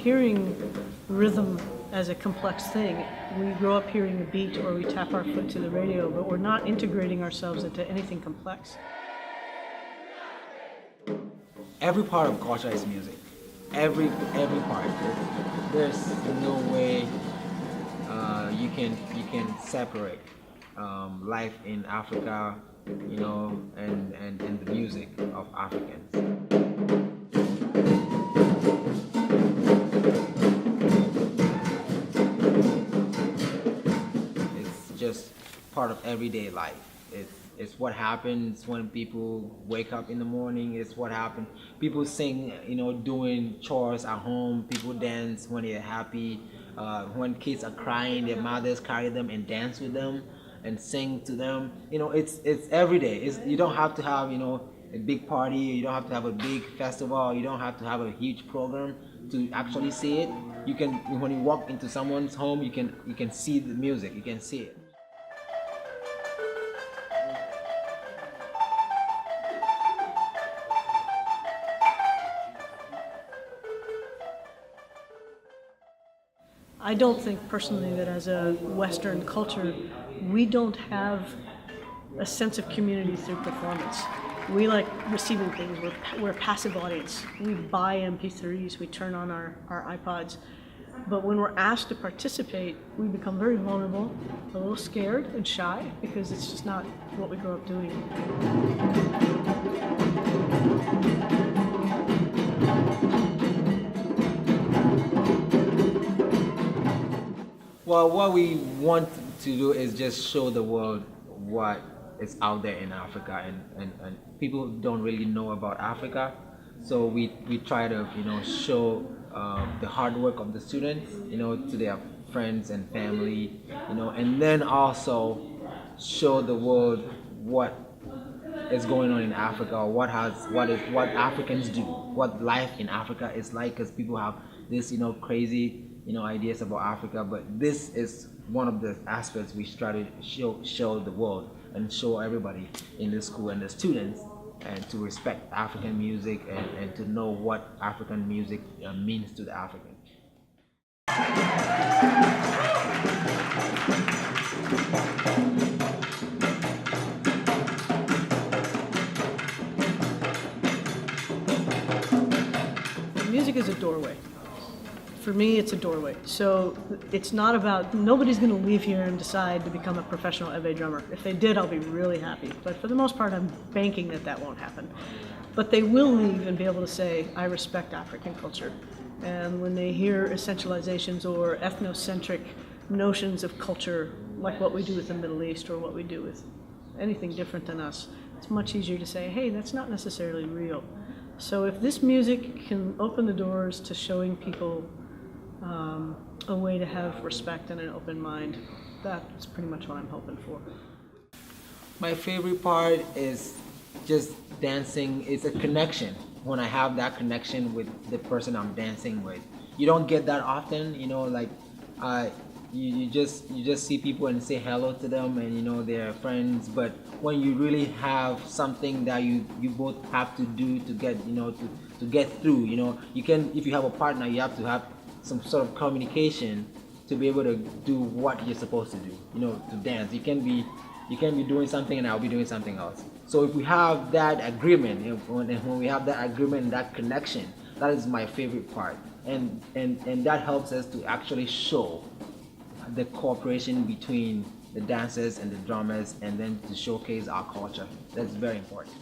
hearing rhythm as a complex thing. We grow up hearing a beat or we tap our foot to the radio, but we're not integrating ourselves into anything complex. Every part of culture is music. Every part. There's no way you can separate life in Africa, and the music of Africans. It's just part of everyday life. It's what happens when people wake up in the morning. It's what happens. People sing, doing chores at home. People dance when they're happy. When kids are crying, their mothers carry them and dance with them and sing to them. It's every day. You don't have to have a big party. You don't have to have a big festival. You don't have to have a huge program to actually see it. You can, when you walk into someone's home, you can see the music. You can see it. I don't think personally that as a Western culture, we don't have a sense of community through performance. We like receiving things. We're a passive audience. We buy MP3s, we turn on our iPods. But when we're asked to participate, we become very vulnerable, a little scared and shy, because it's just not what we grew up doing. Well, what we want to do is just show the world what is out there in Africa, and people don't really know about Africa, so we try to show the hard work of the students to their friends and family, and then also show the world what is going on in Africa, or what Africans do, what life in Africa is like, because people have this crazy ideas about Africa, but this is one of the aspects we try to show the world and show everybody in the school and the students, and to respect African music and to know what African music means to the African. Music is a doorway. For me, it's a doorway. So it's not about, nobody's going to leave here and decide to become a professional Ebe drummer. If they did, I'll be really happy. But for the most part, I'm banking that won't happen. But they will leave and be able to say, I respect African culture. And when they hear essentializations or ethnocentric notions of culture, like what we do with the Middle East or what we do with anything different than us, it's much easier to say, hey, that's not necessarily real. So if this music can open the doors to showing people a way to have respect and an open mind, that's pretty much what I'm hoping for. My favorite part is just dancing. It's a connection. When I have that connection with the person I'm dancing with, you don't get that often. You just see people and say hello to them, and they're friends. But when you really have something that you both have to do to get to get through, you can, if you have a partner, you have to have some sort of communication to be able to do what you're supposed to do, to dance. You can be doing something and I'll be doing something else. So if we have that agreement, when we have that agreement and that connection, that is my favorite part. And that helps us to actually show the cooperation between the dancers and the drummers, and then to showcase our culture. That's very important.